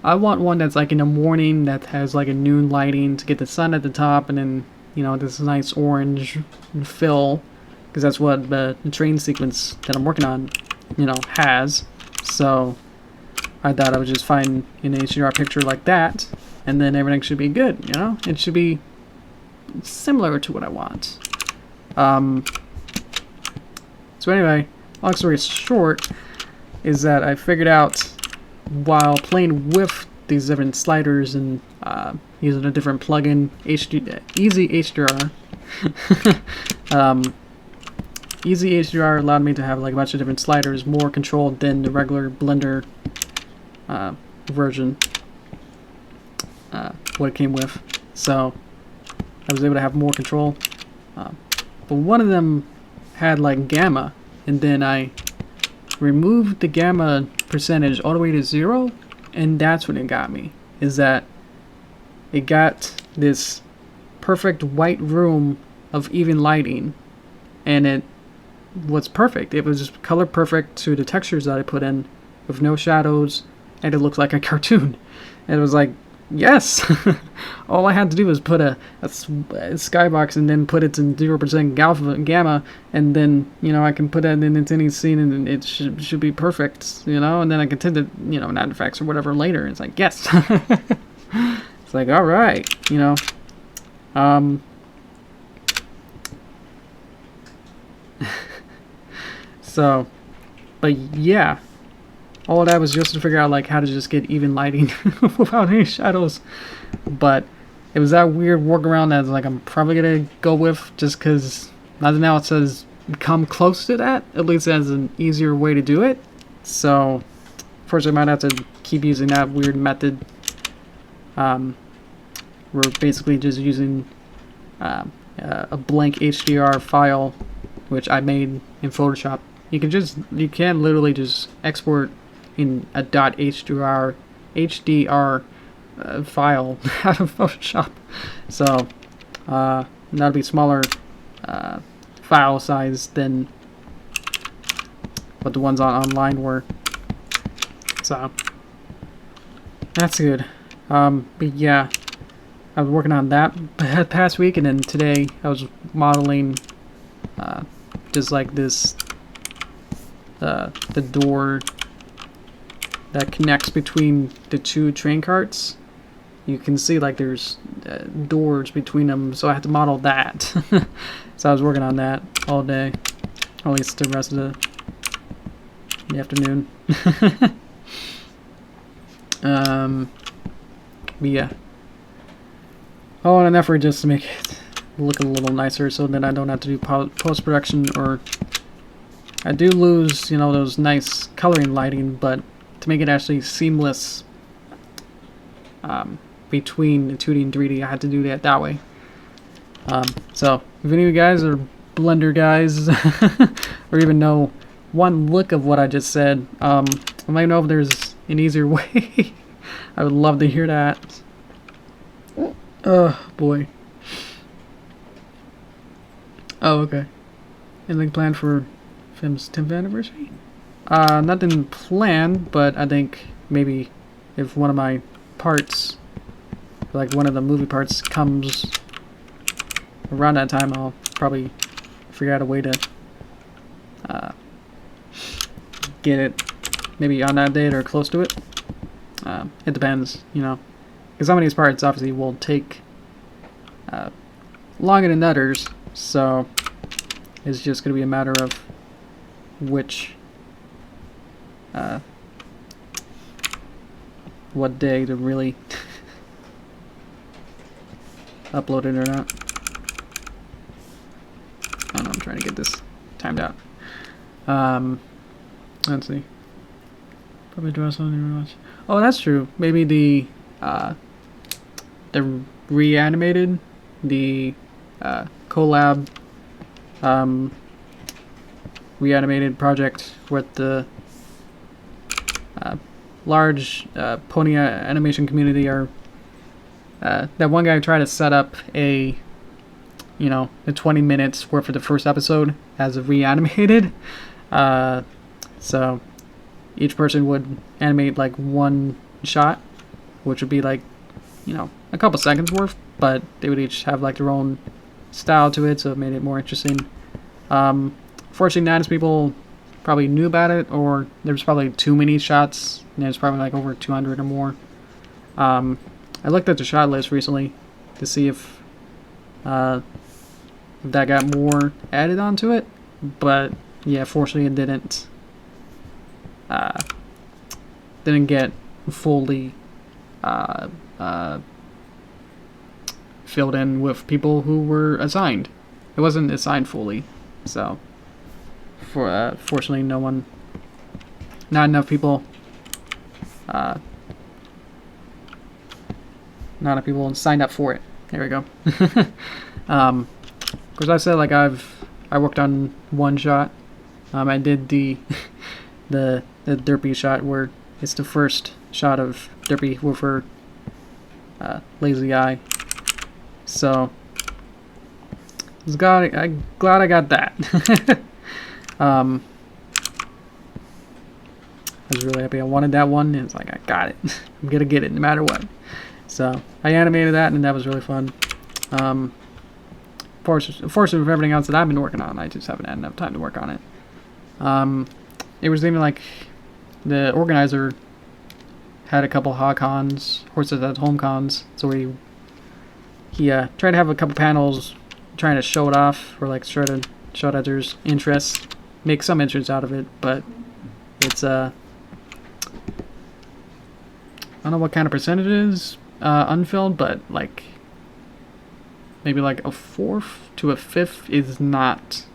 Speaker 1: I want one that's like in the morning that has like a noon lighting to get the sun at the top, and then, this nice orange fill, because that's what the train sequence that I'm working on, has. So I thought I would just find an HDR picture like that, and then everything should be good, It should be similar to what I want. So anyway, long story short, is that I figured out while playing with these different sliders and using a different plugin, Easy HDR. Easy HDR allowed me to have like a bunch of different sliders, more controlled than the regular Blender version, what it came with. So I was able to have more control. But one of them had like gamma, and then I removed the gamma percentage all the way to 0, and that's what it got me, is that it got this perfect white room of even lighting, and it was perfect. It was just color perfect to the textures that I put in with no shadows, and it looked like a cartoon. And it was like, yes! All I had to do was put a skybox and then put it in 0% gamma, and then, I can put that into any scene and it should be perfect, and then I can tend to, add effects or whatever later. It's like, yes! It's like, alright, So, but yeah, all of that was just to figure out like how to just get even lighting without any shadows. But it was that weird workaround that like I'm probably gonna go with, just because now it says come close to that, at least as an easier way to do it. So first I might have to keep using that weird method. We're basically just using a blank HDR file, which I made in Photoshop. You can literally just export in a .hdr file out of Photoshop. So that'll be smaller file size than what the ones online were. So that's good. But yeah, I was working on that past week, and then today I was modeling just like this, the door that connects between the two train carts. You can see like there's doors between them, so I had to model that. So I was working on that all day, at least the rest of the afternoon. But yeah, all in an effort just to make it look a little nicer, so that I don't have to do post-production, or I do lose, those nice coloring lighting, but to make it actually seamless between 2D and 3D, I had to do that way. So if any of you guys are Blender guys, or even know one look of what I just said, I might know if there's an easier way. I would love to hear that. Oh boy. Oh, okay. Anything planned for film's 10th anniversary? Nothing planned, but I think maybe if one of my parts, like one of the movie parts, comes around that time, I'll probably figure out a way to get it maybe on that date or close to it. It depends, you know, because some of these parts obviously will take longer than others, so it's just going to be a matter of which what day to really upload it or not. I don't know, I'm trying to get this timed out. Let's see. Probably draw something much. Oh, that's true. Maybe the reanimated, the collab reanimated project with the large pony animation community are that one guy tried to set up a, you know, the 20 minutes worth of the first episode as a reanimated. So each person would animate like one shot, which would be like, you know, a couple seconds worth, but they would each have like their own style to it, so it made it more interesting. Fortunately, not as people probably knew about it, or there's probably too many shots, and there's probably like over 200 or more. I looked at the shot list recently to see if that got more added onto it, but yeah, fortunately it didn't get fully filled in with people who were assigned. It wasn't assigned fully, so fortunately not enough people signed up for it. There we go. Of course, I said like I worked on one shot. I did the Derpy shot where it's the first shot of Derpy with her lazy eye. So I'm glad I got that. I was really happy. I wanted that one, and it's like I got it. I'm gonna get it no matter what. So I animated that, and that was really fun. Unfortunately for everything else that I've been working on, I just haven't had enough time to work on it. It was even like the organizer had a couple HaCons, Horses at Home cons, so he tried to have a couple panels trying to show it off, or like try to show that there's interest, make some interest out of it, but it's I don't know what kind of percentage it is unfilled, but like maybe like a fourth to a fifth is not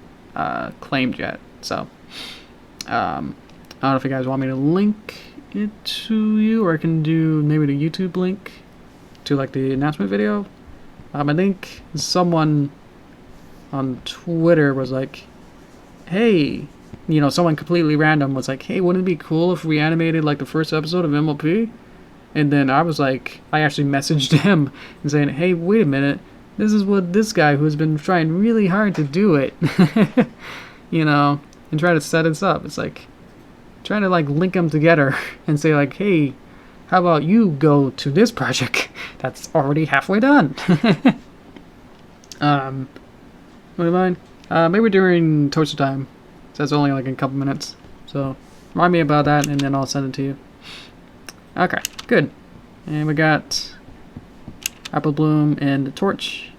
Speaker 1: claimed yet. So I don't know if you guys want me to link it to you, or I can do maybe the YouTube link to like the announcement video. I think someone on Twitter was like, hey, you know, someone completely random was like, hey, wouldn't it be cool if we animated like the first episode of MLP? And then I was like, I actually messaged him and saying, hey, wait a minute, this is what this guy who's been trying really hard to do it, you know, and try to set this up. It's like trying to like link them together and say like, hey, how about you go to this project that's already halfway done? What am I? Maybe during toaster time. So that's only like a couple minutes. So remind me about that, and then I'll send it to you. Okay, good. And we got Apple Bloom and the torch.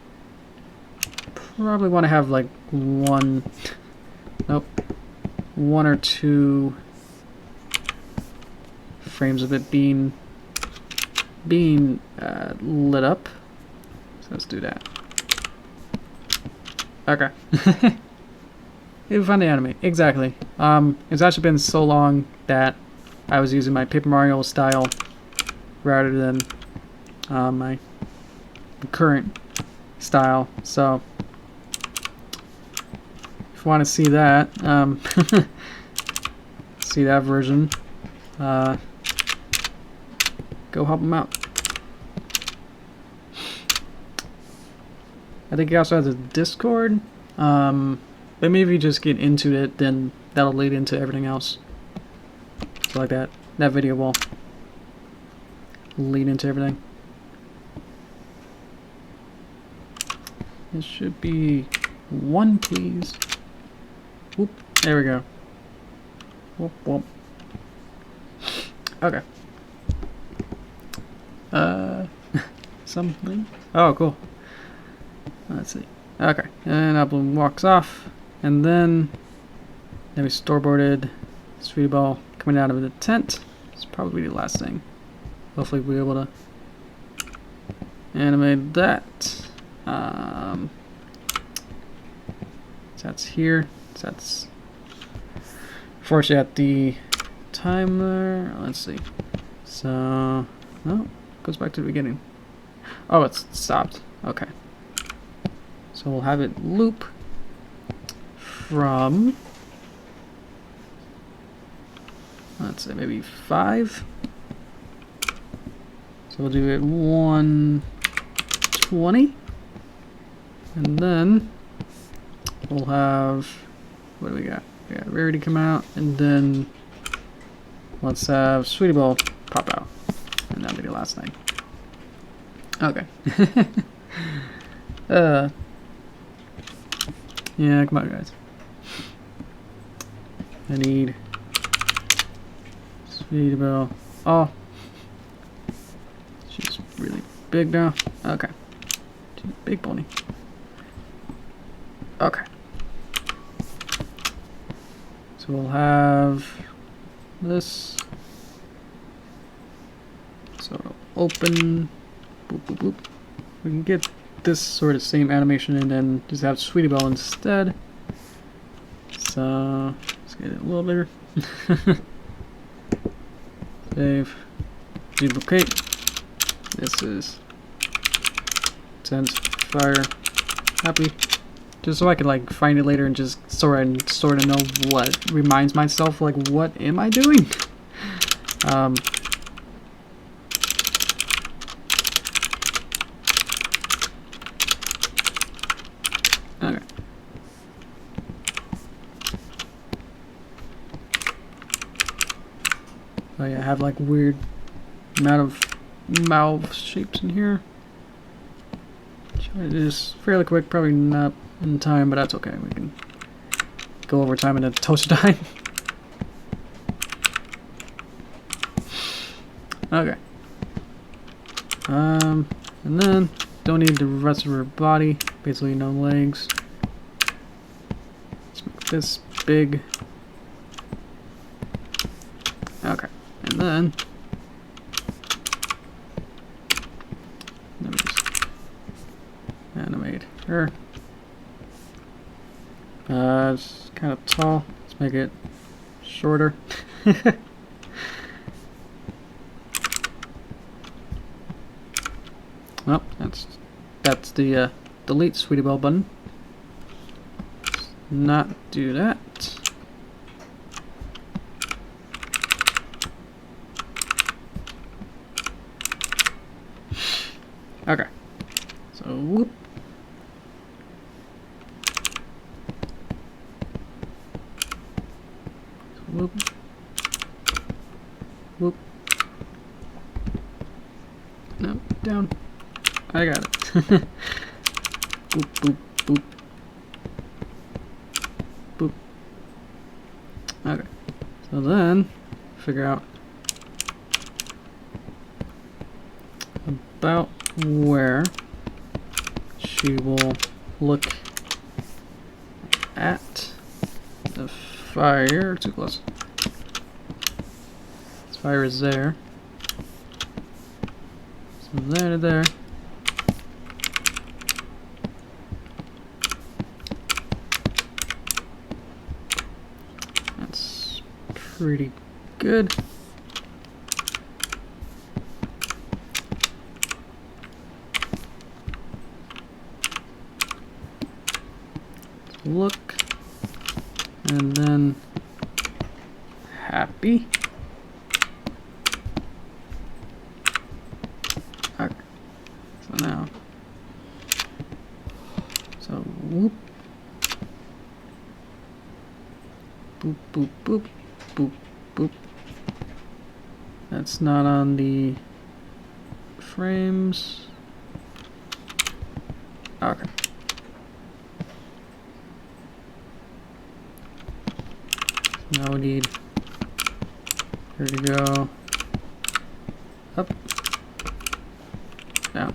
Speaker 1: Probably want to have like one or two frames of it being lit up. So let's do that. Okay. It was fun to animate. Exactly. It's actually been so long that I was using my Paper Mario style rather than my current style. So if you want to see that, see that version, go help them out. I think he also has a Discord, but maybe if you just get into it, then that'll lead into everything else. So like that video will lead into everything. It should be 1, please. Whoop. There we go. Whoop, whoop. Okay. Something. Oh, cool. Let's see. Okay. And Upload walks off. And then we storyboarded Sweetie Belle coming out of the tent. It's probably the last thing. Hopefully we'll be able to animate that. So that's here. So that's fortunately at the timer. Let's see. So no, goes back to the beginning. Oh, it's stopped. Okay. So we'll have it loop from, let's say maybe 5. So we'll do it 120, and then we'll have, what do we got? We got Rarity come out, and then let's have Sweetie Belle pop out, and that'll be the last thing. Okay. Yeah, come on, guys. I need Sweetie Belle. Oh, she's really big now. Okay, she's a big pony. Okay. So we'll have this. So it'll open. Boop, boop, boop. We can get this sort of same animation and then just have Sweetie Belle instead. So let's get it a little bigger. Save. Duplicate. This is send fire happy. Just so I can like find it later and just sort of know what reminds myself, like, what am I doing? Okay. Oh yeah, I have like weird amount of mouth shapes in here. Try to do this fairly quick, probably not in time, but that's okay. We can go over time in a toaster time. Okay. And then don't need the rest of her body. Basically no legs. Let's make this big. Okay. And then let me just animate her. It's kind of tall. Let's make it shorter. Well, that's the delete Sweetie Belle button. Let's not do that. Okay. So whoop. Whoop. Whoop. No, down. I got it. Boop, boop, boop. Boop. Okay. So then, figure out about where she will look at the fire. Too close. This fire is there. So there to there. That's pretty good. Look, and then happy. Okay. So now, so whoop, boop, boop, boop, boop, boop. That's not on the frames. Okay. No need. Here we go. Up. Down.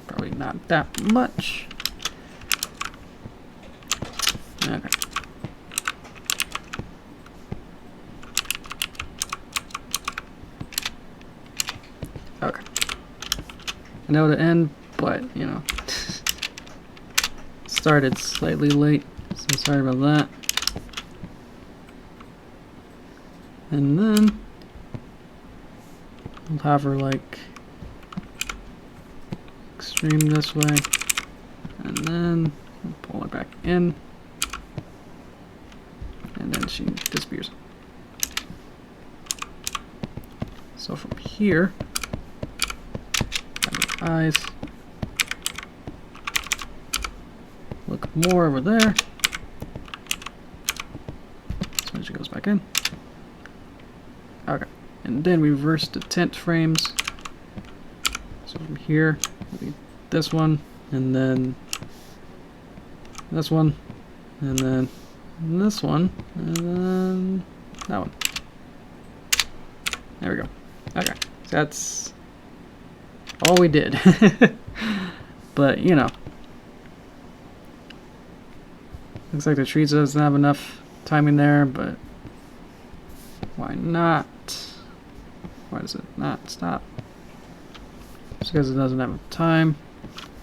Speaker 1: Probably not that much. Okay. Okay. I know the end, but you know, started slightly late, so sorry about that. And then I'll have her like extreme this way, and then I'll pull it back in, and then she disappears. So from here, eyes. Look more over there. So when she goes back in. Okay. And then we reverse the tent frames. So from here, it'll be this one, and then this one, and then this one, and then that one. There we go. Okay. So that's all we did. But, you know. Looks like the tree doesn't have enough timing there, but why not? Why does it not stop? Just because it doesn't have time.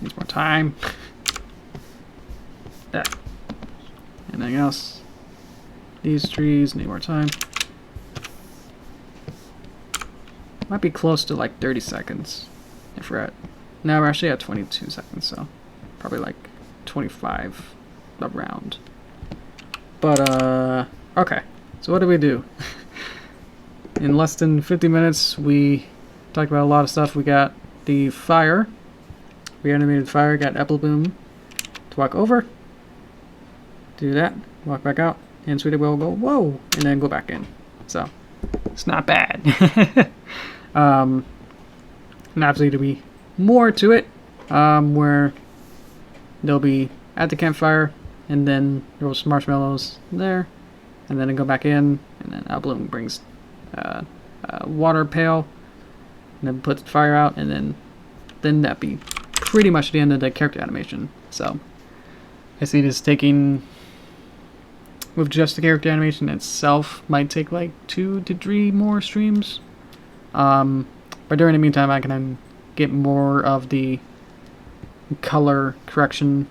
Speaker 1: Needs more time. Yeah. Anything else? These trees need more time. Might be close to like 30 seconds. If we're at... No, we're actually at 22 seconds, so probably like 25 around. But, okay. So what did we do? In less than 50 minutes, we talked about a lot of stuff. We got the fire. We animated fire, got Apple Boom to walk over. Do that, walk back out, and Sweetie will go, whoa, and then go back in. So, it's not bad. And obviously there'll be more to it, where they'll be at the campfire, and then roast marshmallows there, and then go back in, and then Apple Bloom brings a water pail, and then puts the fire out, and then that'd be pretty much the end of the character animation. So I see this taking, with just the character animation itself, might take like 2 to 3 more streams. But during the meantime, I can get more of the color correction.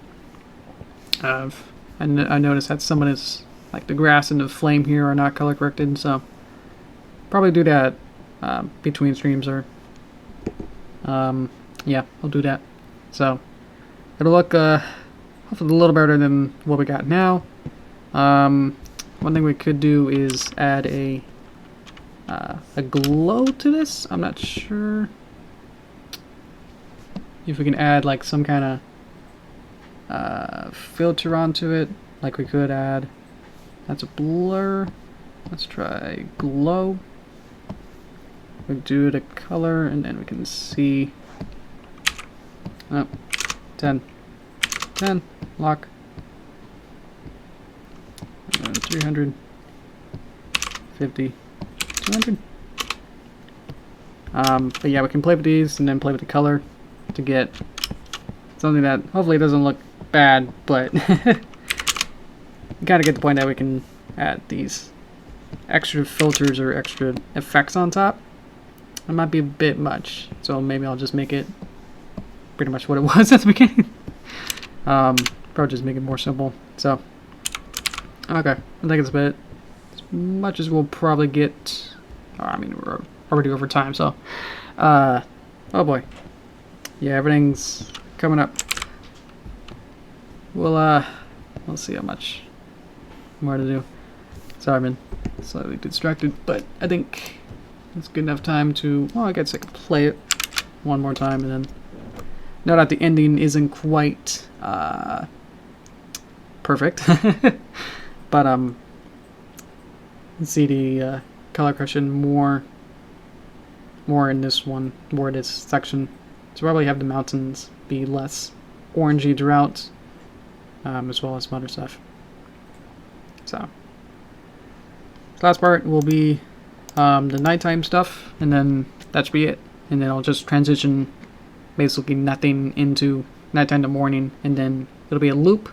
Speaker 1: I noticed that some of this, like the grass and the flame here, are not color corrected, so probably do that between streams, or yeah, I'll do that. So it'll look hopefully a little better than what we got now. One thing we could do is add a glow to this. I'm not sure if we can add like some kind of filter onto it, like we could add. That's a blur. Let's try glow. We do the color, and then we can see. Oh, 10, lock. 300, 50, 200. But yeah, we can play with these and then play with the color to get something that hopefully doesn't look bad, but gotta get the point that we can add these extra filters or extra effects on top. It might be a bit much, so maybe I'll just make it pretty much what it was at the beginning. Probably just make it more simple. So, okay, I think it's a bit as much as we'll probably get. I mean, we're already over time, so oh boy, yeah, everything's coming up. We'll see how much more to do. Sorry, I've been slightly distracted, but I think it's good enough time to. Well, I guess I can play it one more time, and then know that the ending isn't quite perfect, but see the color correction more in this one, more in this section. So probably have the mountains be less orangey throughout. as well as some other stuff. So this last part will be the nighttime stuff, and then that should be it. And then I'll just transition basically nothing into nighttime to morning, and then it'll be a loop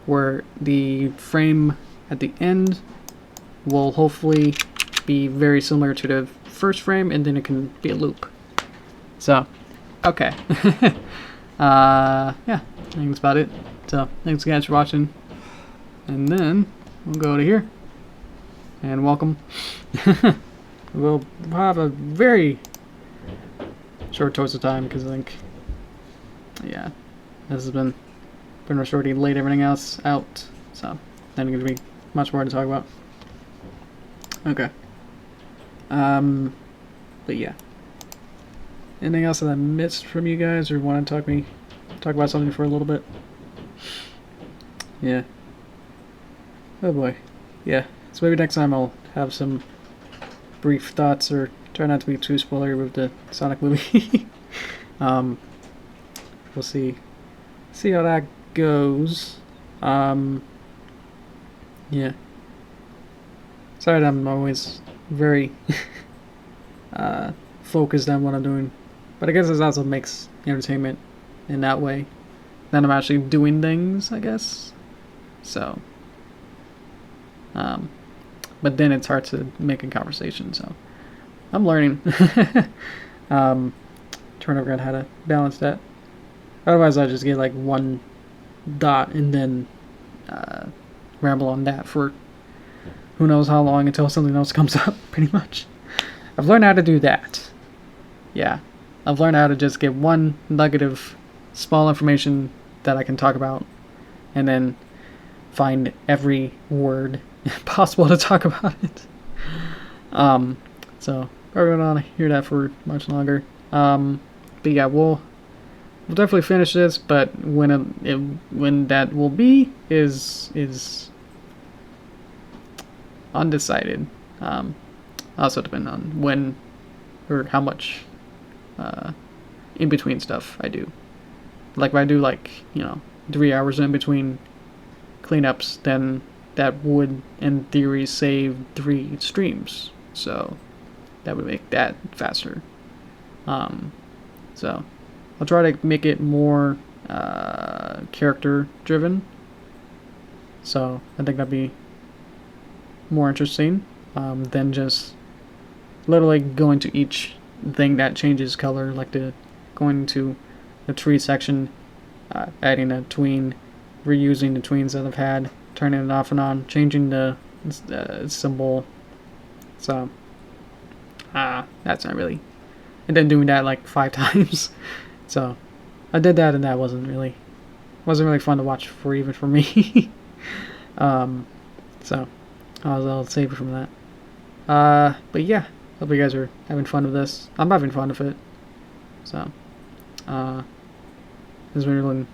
Speaker 1: where the frame at the end will hopefully be very similar to the first frame, and then it can be a loop. So, okay. Yeah, I think that's about it. So, thanks guys for watching. And then, we'll go to here. And welcome. We'll have a very short choice of time, because I think, yeah, this has been pretty much already laid everything else out. So, then there's going to be much more to talk about. Okay. But yeah. Anything else that I missed from you guys, or want to talk about something for a little bit? Yeah. Oh boy. Yeah. So maybe next time I'll have some brief thoughts, or try not to be too spoilery with the Sonic movie. We'll see how that goes. Yeah. Sorry that I'm always very focused on what I'm doing, but I guess it also makes entertainment in that way. Then I'm actually doing things, I guess. So, but then it's hard to make a conversation. So, I'm learning. Trying to figure out how to balance that. Otherwise, I just get like one dot and then ramble on that for who knows how long until something else comes up. Pretty much, I've learned how to do that. Yeah, I've learned how to just get one nugget of small information that I can talk about, and then find every word possible to talk about it. So probably don't want to hear that for much longer. But yeah, we'll definitely finish this. But when that will be is undecided. Also depend on when or how much in between stuff I do. Like if I do like 3 hours in between cleanups, then that would in theory save 3 streams. So that would make that faster. So I'll try to make it more character driven. So I think that'd be more interesting than just literally going to each thing that changes color, like going to the tree section, adding a tween, reusing the tweens that I've had, turning it off and on, changing the symbol. So that's not really, and then doing that like 5 times. So I did that, and that wasn't really fun to watch even for me. So I'll save it from that. But yeah, hope you guys are having fun with this. I'm having fun with it. So this has been really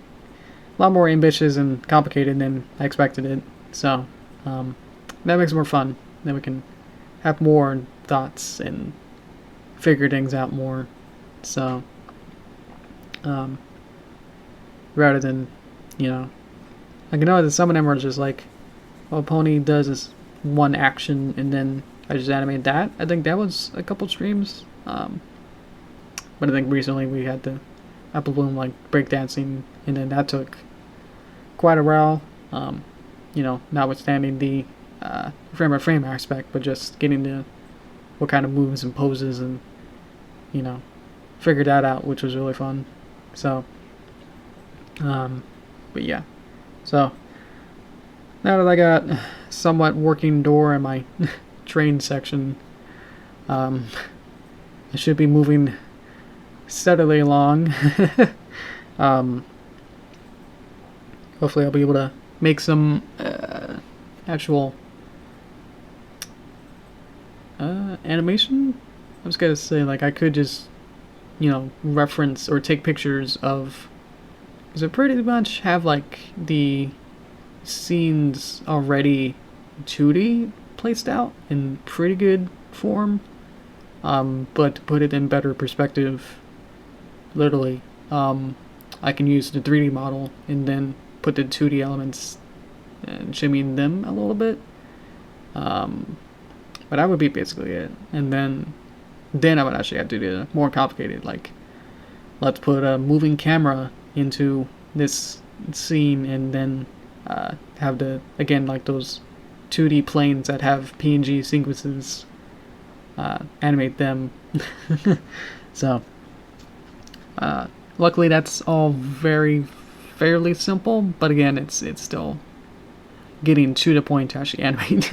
Speaker 1: a lot more ambitious and complicated than I expected it. So that makes it more fun. Then we can have more thoughts and figure things out more. So rather than like that some of them are just like, well, Pony does this one action and then I just animate that. I think that was a couple streams. But I think recently we had the Apple Bloom like breakdancing, and then that took quite a while. Notwithstanding the frame by frame aspect, but just getting the what kind of moves and poses and figured that out, which was really fun. So but yeah, so now that I got somewhat working door in my train section, I should be moving steadily along. Hopefully I'll be able to make some actual animation. I was gonna say, like, I could just reference or take pictures of, because I pretty much have like the scenes already 2D placed out in pretty good form, but to put it in better perspective, literally I can use the 3D model and then put the 2D elements and shimmy them a little bit. But that would be basically it. And then I would actually have to do the more complicated, like, let's put a moving camera into this scene and then have the, again, like those 2D planes that have PNG sequences, animate them. So, luckily that's all fairly simple, but again, it's still getting to the point to actually animate.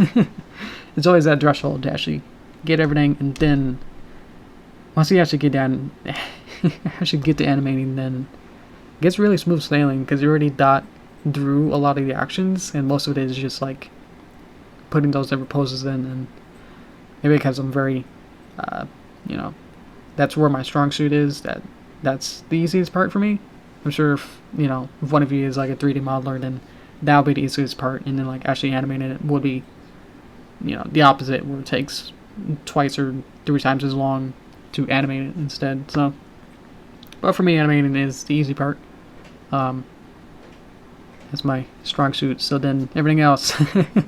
Speaker 1: It's always that threshold to actually get everything, and then once you actually get down, actually get to animating, then it gets really smooth sailing because you already thought through a lot of the actions, and most of it is just like putting those different poses in, and maybe because I'm very, you know, that's where my strong suit is. That's the easiest part for me. I'm sure if, you know, if one of you is like a 3D modeler, then that'll be the easiest part, and then like actually animating it would be, you know, the opposite, where it takes twice or 3 times as long to animate it instead. So, but for me, animating is the easy part. That's my strong suit. So then everything else is a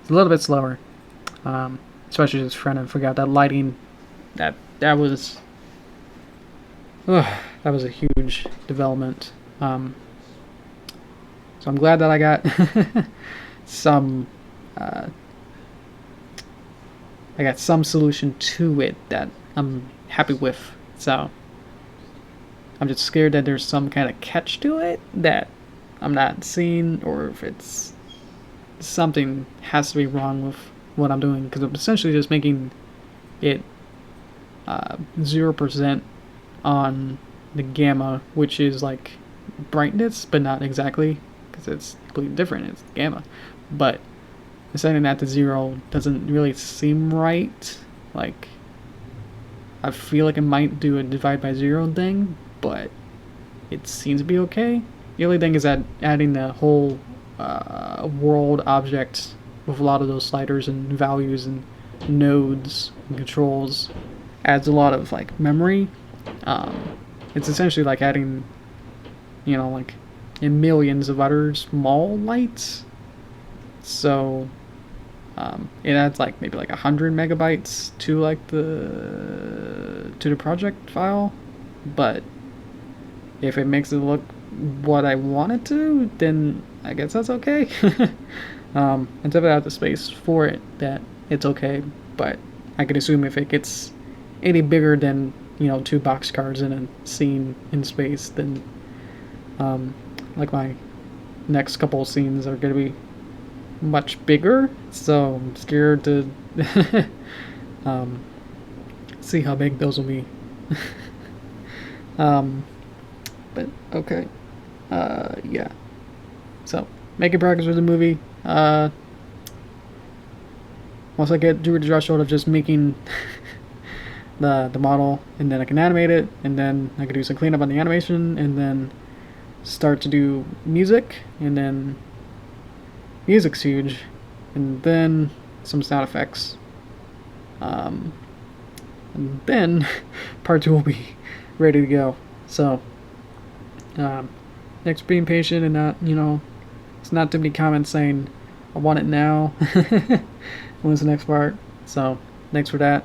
Speaker 1: little bit slower. Especially just trying to figure out that lighting. That was a huge development. So I'm glad that I got some solution to it that I'm happy with. So I'm just scared that there's some kind of catch to it that I'm not seeing, or if it's something has to be wrong with what I'm doing, because I'm essentially just making it 0% on the gamma, which is like brightness, but not exactly, because it's completely different. It's gamma, but setting that to 0 doesn't really seem right. Like, I feel like it might do a divide by 0 thing, but it seems to be okay. The only thing is that adding the whole world object with a lot of those sliders and values and nodes and controls adds a lot of like memory. It's essentially like adding, you know, like in millions of other small lights. So it adds like maybe like 100 megabytes to like the project file, but if it makes it look what I want it to, then I guess that's okay. Until I have the space for it, that it's okay. But I could assume if it gets any bigger than, you know, 2 boxcars in a scene in space, then like my next couple of scenes are gonna be much bigger, so I'm scared to see how big those will be. But okay, yeah. So making progress with the movie. Once I get through the threshold of just making the model, and then I can animate it, and then I can do some cleanup on the animation, and then start to do music, and then music's huge, and then some sound effects, and then part 2 will be ready to go. So thanks for being patient and not, you know, it's not too many comments saying I want it now. When's the next part? So thanks for that.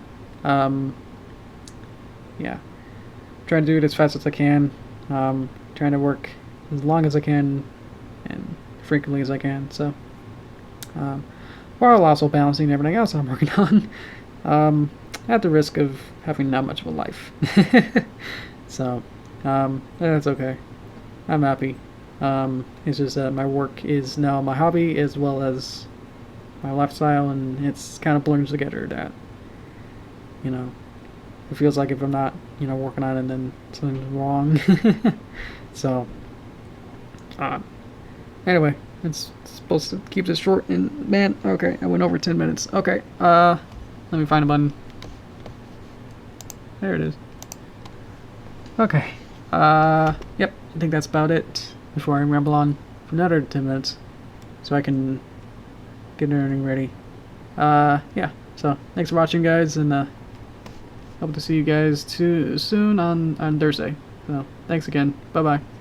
Speaker 1: Yeah, trying to do it as fast as I can, trying to work as long as I can and frequently as I can, so while also balancing everything else I'm working on, at the risk of having not much of a life. So that's okay. I'm happy. It's just that my work is now my hobby as well as my lifestyle, and it's kind of blurs together that, you know, it feels like if I'm not, you know, working on it, then something's wrong. So anyway, it's supposed to keep this short, and man, okay, I went over 10 minutes. Okay, let me find a button. There it is. Okay, yep, I think that's about it before I ramble on for another 10 minutes, so I can get everything ready. Yeah, so thanks for watching, guys, and hope to see you guys soon on Thursday. So thanks again. Bye bye.